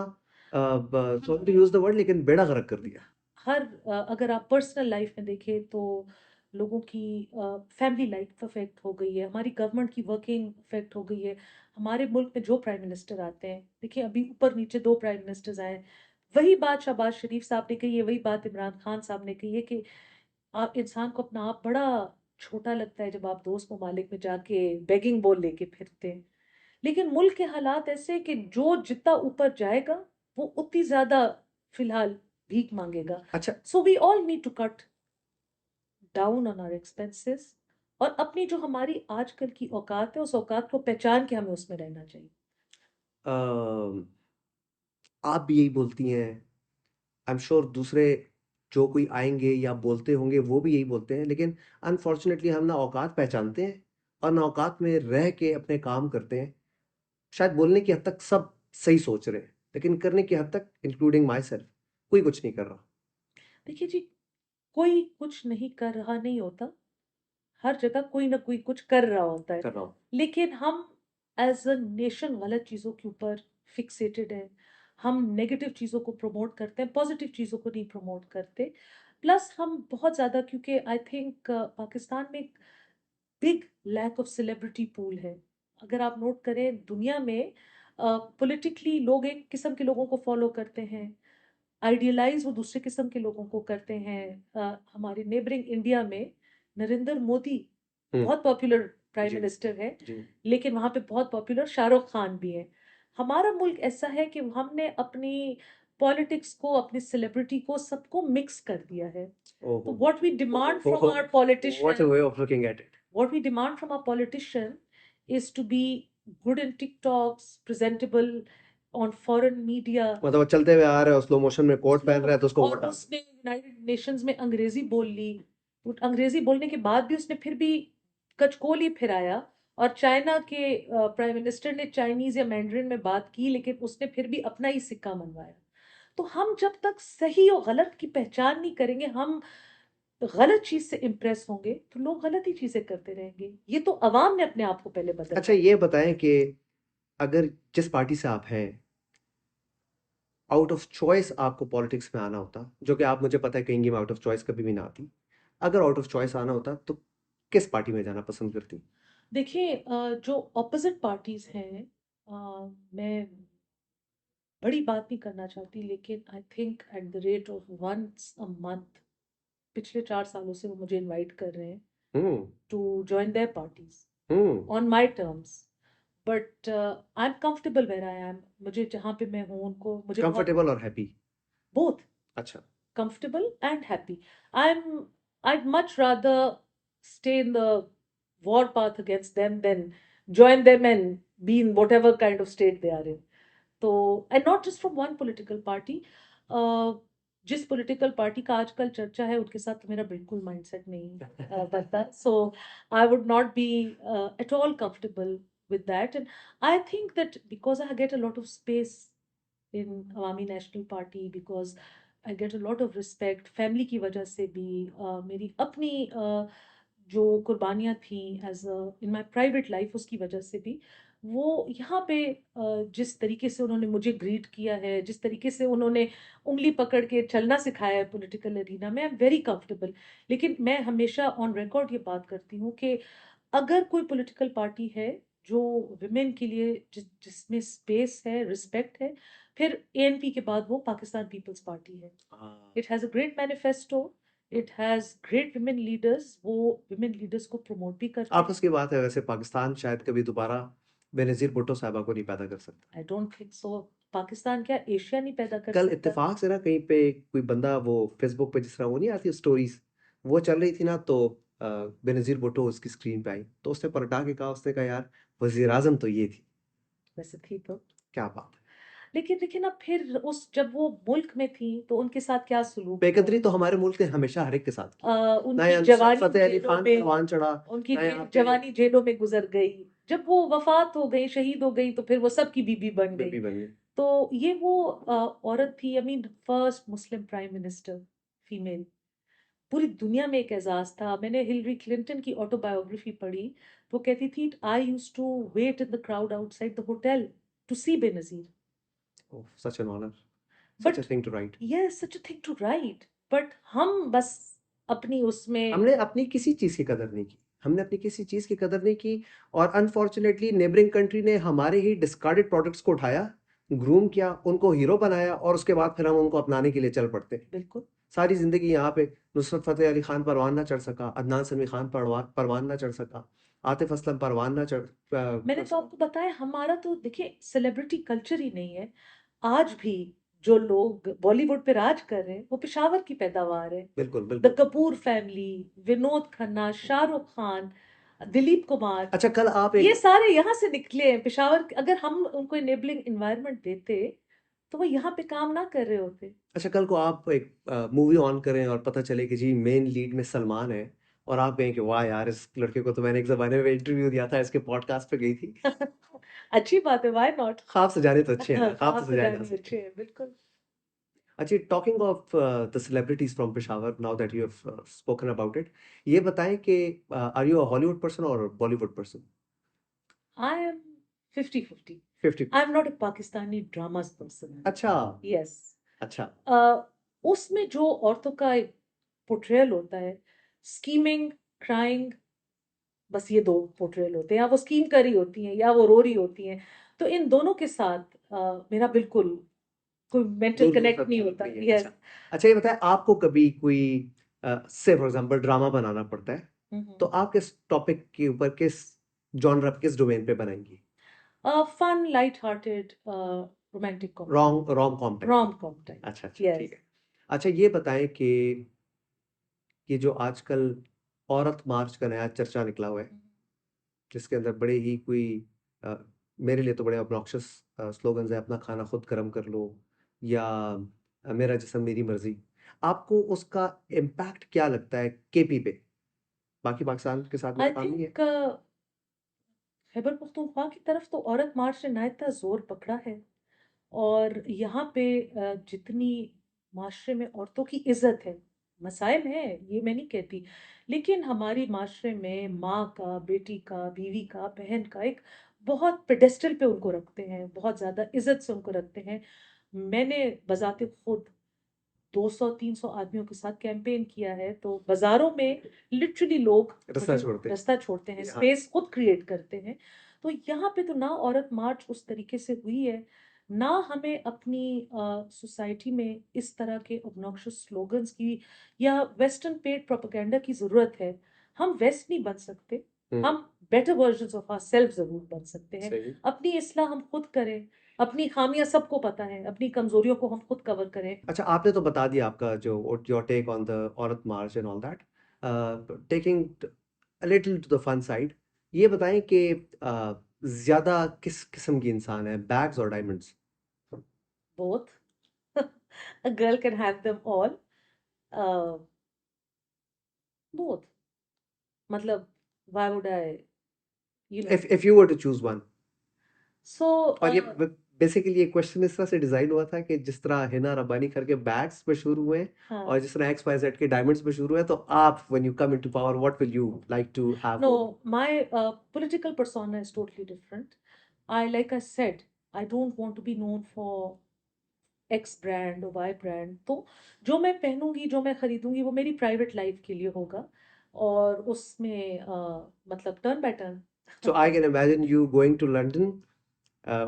sorry to use the word लेकिन बेड़ा गर्क कर दिया। हर अगर आप पर्सनल लाइफ में देखें तो लोगों की फैमिली लाइफ अफेक्ट हो गई है, हमारी गवर्नमेंट की वर्किंग अफेक्ट हो गई है। हमारे मुल्क में जो प्राइम मिनिस्टर आते हैं, देखिए अभी ऊपर नीचे 2 प्राइम मिनिस्टर्स आए, वही बात शहबाज शरीफ साहब ने कही है, वही बात इमरान खान साहब ने कही है कि आप इंसान को अपना आप बड़ा छोटा लगता है जब आप दोस्त ममालिक में जाके बेगिंग बोल लेके फिरते हैं। लेकिन मुल्क के हालात ऐसे कि जो जितना ऊपर जाएगा वो उतनी ज्यादा फिलहाल भीख मांगेगा। अच्छा so we all need to cut down on our expenses, और अपनी जो हमारी आजकल की औकात है उस औकात को पहचान के हमें उसमें रहना चाहिए। अ, आप भी यही बोलती हैं, आई एम श्योर दूसरे जो कोई आएंगे या बोलते होंगे वो भी यही बोलते हैं, लेकिन अनफॉर्चुनेटली हम ना औकात पहचानते हैं और ना औकात में रह के अपने काम करते हैं। शायद बोलने की हद तक सब सही सोच रहे हैं लेकिन करने की हद तक इंक्लूडिंग माई सेल्फ कोई कुछ नहीं कर रहा। देखिए जी, कोई कुछ नहीं कर रहा नहीं होता, हर जगह कोई ना कोई कुछ कर रहा होता है, कर रहा हूँ। लेकिन हम एज अ नेशन गलत चीजों के ऊपर फिक्सेटेड है। हम नेगेटिव चीजों को प्रमोट करते हैं, पॉजिटिव चीजों को नहीं प्रमोट करते। प्लस हम बहुत ज्यादा, क्योंकि आई थिंक पाकिस्तान में big lack of celebrity pool है। अगर आप नोट करें दुनिया में पॉलिटिकली लोग एक किस्म के लोगों को फॉलो करते हैं, आइडियलाइज वो दूसरे किस्म के लोगों को करते हैं। हमारे नेबरिंग इंडिया में नरेंद्र मोदी हम्म। बहुत पॉपुलर प्राइम जी मिनिस्टर है, जी। लेकिन वहां पे बहुत पॉपुलर शाहरुख खान भी है। हमारा मुल्क ऐसा है कि हमने अपनी पॉलिटिक्स को, अपनी सेलिब्रिटी को, सबको मिक्स कर दिया है। तो ओहो, what we demand from our what a politician, way of looking at it. what we demand from our politician is to be good in TikToks, presentable, on foreign media, मतलब वो चलते हुए आ रहे हो, स्लो मोशन में कोट पहन रहा है तो उसको और वोट डाल। उसने यूनाइटेड नेशंस में अंग्रेजी बोल ली। अंग्रेजी बोलने के बाद भी उसने फिर भी कचकोल ही फिराया, और चाइना के प्राइम मिनिस्टर ने चाइनीज या मैंड्रिन में बात की, लेकिन उसने फिर भी अपना ही सिक्का मनवाया। तो हम जब तक सही और गलत की पहचान नहीं करेंगे, हम गलत चीज से इम्प्रेस होंगे, तो लोग गलत ही चीजें करते रहेंगे। ये तो अवाम ने अपने आप को पहले बदलना अच्छा, है। ये बताएं कि अगर जिस पार्टी से आप हैं, आउट ऑफ चॉइस आपको पॉलिटिक्स में आना होता, जो कि आप मुझे पता है कहेंगे मैं आउट ऑफ चॉइस कभी भी ना आती, अगर आउट ऑफ चॉइस आना होता तो किस पार्टी में जाना पसंद करती? देखिए, जो ऑपोजिट पार्टीज हैं, मैं बड़ी बात नहीं करना चाहती, लेकिन I think at the rate of once a month पिछले 4 सालों से वो मुझे इनवाइट कर रहे हैं hmm. To join their parties hmm. On my terms. But I am comfortable where I am. मुझे जहाँ पे मैं हूँ, उनको मुझे बहुत, कंफर्टेबल और हैप्पी? बोथ, अच्छा। comfortable and happy. I'm I'd much rather stay in the war path against them than join them and be in whatever kind of state they are in. तो and not just from one political party. जिस पॉलिटिकल पार्टी का आजकल चर्चा है उनके साथ तो मेरा बिल्कुल माइंडसेट नहीं बनता, so I would not be at all comfortable with that. And I think that because I get a lot of space in Awami National Party, because I get a lot of respect family की वजह से भी, मेरी अपनी जो कुर्बानियाँ थी as in my private life, उसकी वजह से भी, वो यहाँ पे जिस तरीके से उन्होंने मुझे ग्रीट किया है, जिस तरीके से उन्होंने उंगली पकड़ के चलना सिखाया है पॉलिटिकल एरिना में, आई एम वेरी कंफर्टेबल। लेकिन मैं हमेशा ऑन रिकॉर्ड ये बात करती हूँ कि अगर कोई पॉलिटिकल पार्टी है जो विमेन के लिए जिसमें स्पेस है, रिस्पेक्ट है, फिर एएनपी के बाद वो पाकिस्तान पीपल्स पार्टी है। It has a great manifesto, it has great women leaders, वो विमेन लीडर्स को प्रमोट भी करते हैं। आपस की बात है, वैसे पाकिस्तान शायद कभी दोबारा बेनजीर भुट्टो साहबा को नहीं पैदा कर सकता। I don't think so. Pakistan क्या एशिया नहीं पैदा कर कल सकता? इत्तेफाक से ना कहीं पे कोई बंदा, वो फेसबुक पे जिस तरह वो नहीं आती स्टोरीज, वो चल रही थी ना, तो बेनजीर भुट्टो उसकी स्क्रीन पे आई तो उसने पलटा के कहा, उसने कहा यार वजीर आजम तो ये थी। वैसे थी तो, क्या बात है। लेकिन देखिए ना, फिर उस जब वो मुल्क में थी तो उनके साथ क्या सलूक हुआ। बेकदरी तो हमारे मुल्क ने हमेशा हर एक के साथ की। ना उनकी यहाँ नुसरत जवानी फतेह अली जेलों खान में, परवान चढ़ा, उनकी ना यहाँ पे जवानी जेलों में गुजर गई। जब वो वफात हो गई, शहीद हो गई, तो फिर वो सबकी बीबी बन गई। बेबी बन गई। तो ये वो औरत थी, I mean first Muslim prime minister female. पूरी दुनिया में एक एजाज था। मैंने हिलरी क्लिंटन की ऑटोबायोग्राफी पढ़ी, वो कहती थी, I used to wait in the crowd outside the hotel to see Benazir. Oh, such an honour, such but a thing to write. Yes, such a thing to write. But हम बस अपनी उसमें, हमने अपनी किसी चीज की कदर नहीं की, हमने अपनी किसी चीज की कदर नहीं की। और अनफॉर्चुनेटली नेबरिंग कंट्री ने हमारे ही डिस्कार्डेड प्रोडक्ट्स को उठाया, ग्रूम किया, उनको हीरो बनाया, और उसके बाद फिर हम उनको अपनाने के लिए चल पड़ते हैं। बिल्कुल। सारी जिंदगी यहाँ पे नुसरत फतेह अली खान परवान ना चढ़ सका, अदनान समी खान परवान ना चढ़ सका, आतिफ असलम परवान ना मैंने कर तो सका। आपको बताया, हमारा तो देखिए सेलिब्रिटी कल्चर ही नहीं है। आज भी जो लोग बॉलीवुड पे राज कर रहे हैं वो पेशावर की पैदावार है। बिल्कुल द बिल्कुल। कपूर फैमिली, विनोद खन्ना, शाहरुख खान, दिलीप कुमार, अच्छा, कल आप ये एक, सारे यहाँ से निकले हैं। पेशावर अगर हम उनको इनेबलिंग एनवायरनमेंट देते तो वो यहाँ पे काम ना कर रहे होते। अच्छा कल को आप एक मूवी ऑन करें और पता चले कि जी मेन लीड में सलमान है, और आप कहें कि वाह यार, इस लड़के को तो मैंने एक जमाने में इंटरव्यू दिया था, इसके पॉडकास्ट पे गई थी। अच्छी बात है, व्हाई नॉट। ख्वाब सजाने तो अच्छे हैं ना, ख्वाब तो ख्वाब सजाए जा सजाने सकते अच्छे हैं। हैं, बिल्कुल। अच्छा, talking of the celebrities from Peshawar, now that you have spoken about it, ये बताएं कि are you a Hollywood person और Bollywood person? I am 50-50। 50। I am not a Pakistani dramas person. अच्छा। यस। अच्छा। उसमें जो औरतों का पोर्ट्रेयल होता है, स्कीमिंग, क्राइंग, बस ये दो पोर्ट्रेयल होते हैं। या वो स्कीम कर रही होती हैं या वो रो रही होती हैं। तो इन दोनों के साथ मेरा बिल्कुल कोई मेंटल दूर दूर कनेक्ट तक नहीं ताल्लुक होता। नहीं है। अच्छा। यस। अच्छा, ये बताएं, आपको कभी कोई से फॉर एग्जांपल ड्रामा बनाना पड़ता है, तो आप किस टॉपिक के ऊपर, किस जॉनर, किस डोमेन पे बनाएंगी? Fun, light hearted, romantic comedy, rom com type? Rom com type. अच्छा अच्छा, ठीक यस। है। अच्छा, ये बताएं कि ये जो आजकल औरत मार्च का नया चर्चा निकला हुआ है, जिसके अंदर बड़े ही कोई मेरे लिए तो बड़े ऑब्नॉक्शियस स्लोगन्स है, अपना खाना खुद गर्म कर लो, या मेरा जिस्म मेरी मर्जी। आपको उसका इम्पैक्ट क्या लगता है केपी पे? बाकी पाकिस्तान के साथ आई मेरा काम नहीं है। थिंक खैबर पख्तूनख्वा की तरफ तो औरत मार्च ने नायता जोर पकड़ा है, और यहाँ पे जितनी माशरे में औरतों की इज्जत है, मसाइल है ये मैं नहीं कहती, लेकिन हमारी माशरे में माँ का, बेटी का, बीवी का, बहन का एक बहुत पेडेस्टल पे उनको रखते हैं, बहुत ज्यादा इज्जत से उनको रखते हैं। मैंने बजाते खुद 200-300 आदमियों के साथ कैंपेन किया है, तो बाजारों में लिटरली लोग रास्ता मुझे छोड़ते रास्ता छोड़ते हैं, हाँ। स्पेस खुद क्रिएट करते हैं। तो यहाँ पे तो ना औरत मार्च उस तरीके से हुई है, ना हमें अपनी सोसाइटी में इस तरह के ऑब्नॉक्शियस स्लोगन्स की या वेस्टर्न पेड प्रोपेगेंडा की जरूरत है। हम वेस्ट नहीं बन सकते, हम better versions of our self जरूर बन सकते हैं। सही। अपनी इस्लाह हम खुद करें, अपनी खामियां सबको पता है, अपनी कमजोरियों को हम खुद कवर करें। अच्छा, आपने तो बता दिया आपका जो your take on the Aurat March and all that, taking a little to the fun side, ये बताएं कि ज्यादा किस किस्म की इंसान है, बैग्स और diamonds? Both. A girl can have them all. Uh, both. मतलब, why would I, you know. If you were to choose one. So, और ये बेसिकली ये क्वेश्चन इस तरह से डिजाइन हुआ था कि जिस तरह हिना रब्बानी करके बैग्स पे शुरू हुए, और हाँ. जिस तरह एक्स वाई जेड के डायमंड्स पे शुरू है, तो आप when you come into power what will you like to have? No, my political persona is totally different. Like I said, I don't want to be known for X brand or Y brand. तो जो मैं पहनूंगी, जो मैं खरीदूंगी, वो मेरी प्राइवेट लाइफ के लिए होगा, और उसमें मतलब turn by turn. So I can imagine you going to London,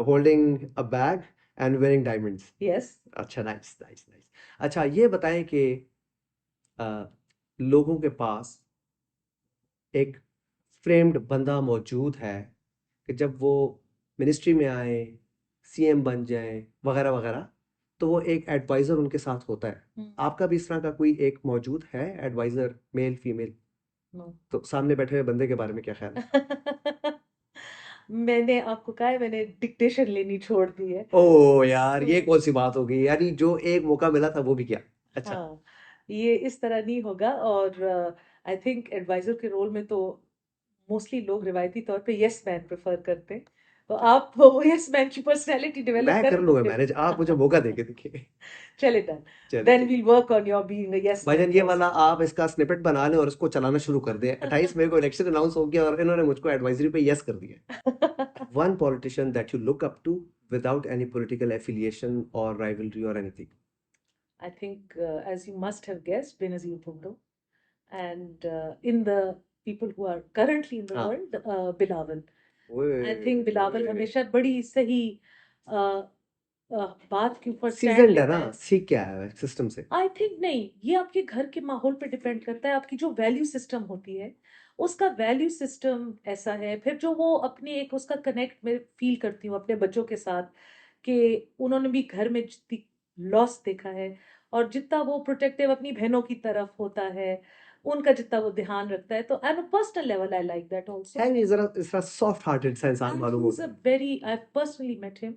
holding a bag and wearing diamonds. Yes. अच्छा, नाइस नाइस नाइस। अच्छा, ये बताएं कि लोगों के पास एक फ्रेम्ड बंदा मौजूद है कि जब वो मिनिस्ट्री में आए, सीएम बन जाएं वगैरह वगैरह, तो वो एक एडवाइजर उनके साथ होता है। आपका भी इस तरह का कोई एक मौजूद है एडवाइजर, मेल फीमेल? नो. तो सामने बैठे हुए बंदे के बारे में क्या ख्याल है? मैंने आपको कहा है, मैंने डिक्टेशन लेनी छोड़ दी है. ओ यार, तो ये कौन सी बात हो गई, यानी जो एक मौका मिला था वो भी क्या? अच्छा। हाँ, ये इस तरह नहीं होगा, और आई थिंक एडवाइजर के रोल में तो मोस्टली लोग रिवायती तौर पे यस मैन प्रेफर करते हैं, तो आप वो यस मैन की पर्सनैलिटी डेवलप मैं कर कर लूंगा लोगे. मैनेज, आप मुझे मौका देके देखिए। चले, डन. चले देन ठीक। We'll work on your being a yes man भाईजान, ये वाला आप इसका स्निपेट बना लें और इसको चलाना शुरू कर दें। 28 मई को इलेक्शन अनाउंस हो गया और इन्होंने मुझको एडवाइजरी पे यस कर दिया। First. One politician that you look up to without any political affiliation or rivalry or anything? I think, as you must have guessed, Benazir Bhutto, and in the people who are currently in the हाँ। world, Bilawal. आई थिंक ओए बिलावल ओए, हमेशा बड़ी सही अ, बात के ऊपर स्टैंड सीजनड है लेता ना, है. सीख क्या है सिस्टम से? आई थिंक नहीं, ये आपके घर के माहौल पे डिपेंड करता है, आपकी जो वैल्यू सिस्टम होती है, उसका वैल्यू सिस्टम ऐसा है, फिर जो वो अपने एक उसका कनेक्ट में फील करती हूँ अपने बच्चों के साथ, कि उन्होंने भी घर में जितनी लॉस देखा है, और जितना वो प्रोटेक्टिव अपनी बहनों की तरफ होता है, उनका जितना वो ध्यान रखता है, तो at a personal level I like that also. है नहीं, जरा इस तरह सॉफ्ट हार्टेड सा इंसान And मालूम he's a होता है। very, I've personally met him,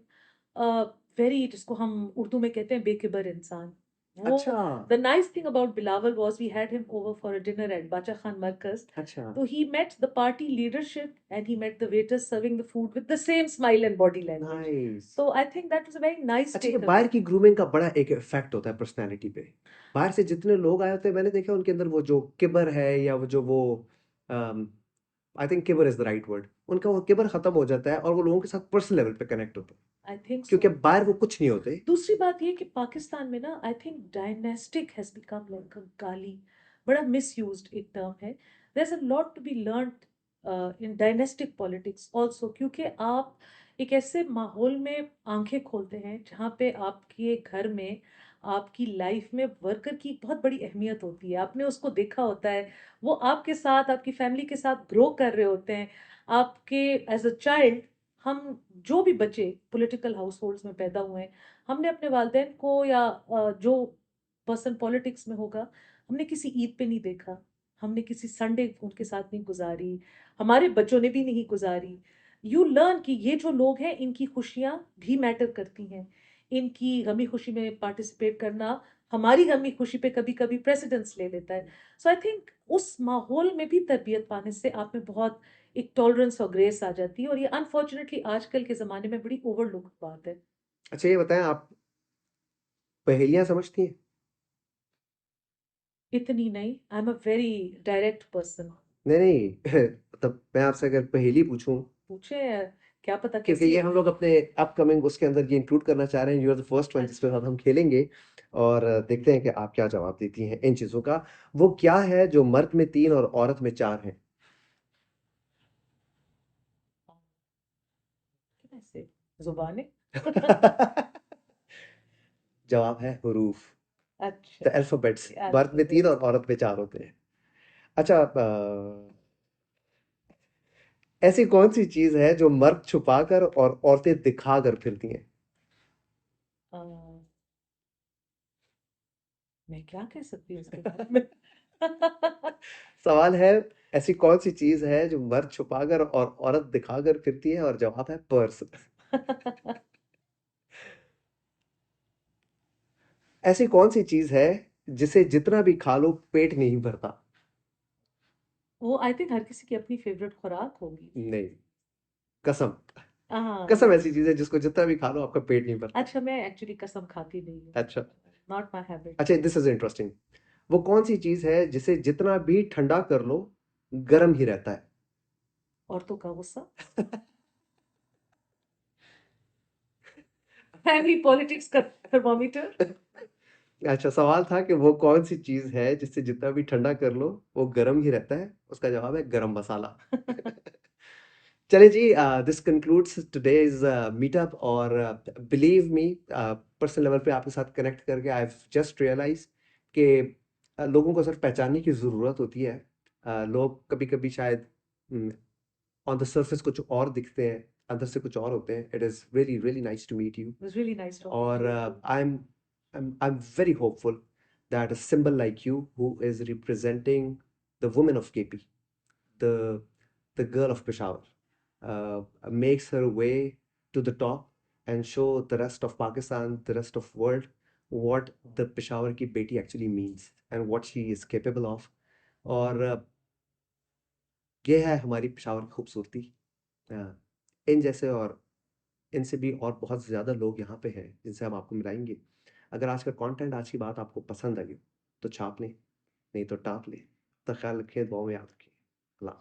very, जिसको हम उर्दू में कहते हैं बेकिबर इंसान. वो, अच्छा। the nice thing about Bilawal was we had him over for a dinner at Bacha Khan Markaz. अच्छा। So he met the party leadership and he met the waiters serving the food with the same smile and body language. Nice. So I think that was a very nice अच्छा, ये takeaway. बाहर की ग्रूमिंग का बड़ा एक इफेक्ट होता है पर्सनालिटी पे। बाहर से जितने लोग आए होते हैं, मैंने देखा उनके अंदर वो जो किबर है, या वो जो वो I think Kibber is the right word, उनका वो किबर खत्म हो जाता है और वो लोगों के साथ पर्सनल लेवल पे कनेक्ट होता है, I think क्योंकि so. बाहर वो कुछ नहीं होते। दूसरी बात ये कि पाकिस्तान में ना, I think dynastic has become like a गाली, बड़ा मिसयूज्ड एक टर्म है. There is a lot to be learned in dynastic politics also, क्योंकि आप एक ऐसे माहौल में आंखें खोलते हैं जहाँ पे आपके घर में, आपकी लाइफ में वर्कर की बहुत बड़ी अहमियत होती है, आपने उसको देखा होता है, वो आपके साथ, आपकी फैमिली के साथ ग्रो कर रहे होते हैं, आपके एज अ चाइल्ड. हम जो भी बच्चे पॉलिटिकल हाउस होल्ड्स में पैदा हुए हैं, हमने अपने वालिदैन को, या जो पर्सन पॉलिटिक्स में होगा, हमने किसी ईद पे नहीं देखा, हमने किसी संडे उनके साथ नहीं गुजारी, हमारे बच्चों ने भी नहीं गुजारी. यू लर्न कि ये जो लोग हैं इनकी खुशियां भी मैटर करती हैं, इनकी गमी खुशी में पार्टिसिपेट करना हमारी गमी खुशी पे कभी कभी प्रेसिडेंस ले लेता है। सो आई थिंक उस माहौल में भी तरबियत पाने से आप में बहुत एक टॉलरेंस और ग्रेस आ जाती है, और ये अनफॉर्चुनेटली आजकल के ज़माने में बड़ी ओवरलुक्ड बात है। अच्छा ये बताएं, आप पहेलियां समझती हैं? इतनी नहीं, आई am a very direct person. नहीं नहीं मतलब मैं आपसे अगर पहेली पूछूं, पूछे, क्या पता क्योंकि कैसी ये हो। हम लोग अपने अपकमिंग उसके अंदर ये इंक्लूड करना चाह रहे हैं, you are the first one जिसके अच्छा। साथ हम खेलेंगे। और देखते हैं कि आप क्या जवाब देती हैं इन चीजों का। वो क्या है जो मर्द में 3 और औरत में 4 है? कैसे? जुबाने। जवाब है हुरूफ, अच्छा। The alphabets. मर्द में 3 अल्फाबेट। और औरत में 4 होते हैं। अच्छा, ऐसी कौन सी चीज है जो मर्द छुपाकर और औरतें दिखाकर फिरती हैं? मैं क्या कह सकती हूँ उसके बारे में? सवाल है, ऐसी कौन सी चीज है जो मर्द छुपाकर और औरत दिखाकर फिरती है? और जवाब है पर्स। ऐसी कौन सी चीज है जिसे जितना भी खा लो पेट नहीं भरता? वो आई थिंक हर किसी की अपनी फेवरेट खुराक होगी। नहीं, कसम। हाँ। कसम ऐसी चीज है जिसको जितना भी खा लो आपका पेट नहीं भरता। अच्छा, मैं एक्चुअली कसम खाती नहीं हूँ। अच्छा। Not my habit. अच्छा, दिस इज इंटरेस्टिंग। वो कौन सी चीज है जिसे जितना भी ठंडा कर लो गर्म ही रहता है? औरतों का गुस्सा। फैमिली पॉलिटिक्स का थर्मामीटर। अच्छा, सवाल था कि वो कौन सी चीज है जिससे जितना भी ठंडा कर लो वो गर्म ही रहता है। उसका जवाब है गरम मसाला। चले जी, दिस कंक्लूड्स टुडेज मीटअप। और बिलीव मी, पर्सनल लेवल पे आपके साथ कनेक्ट करके आई जस्ट रियलाइज कि लोगों को सिर्फ पहचानने की ज़रूरत होती है। लोग कभी कभी शायद ऑन द सरफेस कुछ और दिखते हैं, अंदर से कुछ और होते हैं। It is really really nice to meet you. It was really nice talking और to you too. I'm very hopeful that a symbol like you, who is representing the woman of KP, the the girl of Peshawar, makes her way to the top and show the rest of Pakistan, the rest of world, what the Peshawar ki beti actually means and what she is capable of. और ये है हमारी पेशावर की खूबसूरती। इन जैसे और इनसे भी और बहुत ज़्यादा लोग यहाँ पे हैं जिनसे हम आपको मिलाएंगे। अगर आज का कंटेंट, आज की बात आपको पसंद आई हो तो छाप लें, नहीं तो टाप लें। तो ख्याल रखें, दुआ में याद रखें। अल्लाह।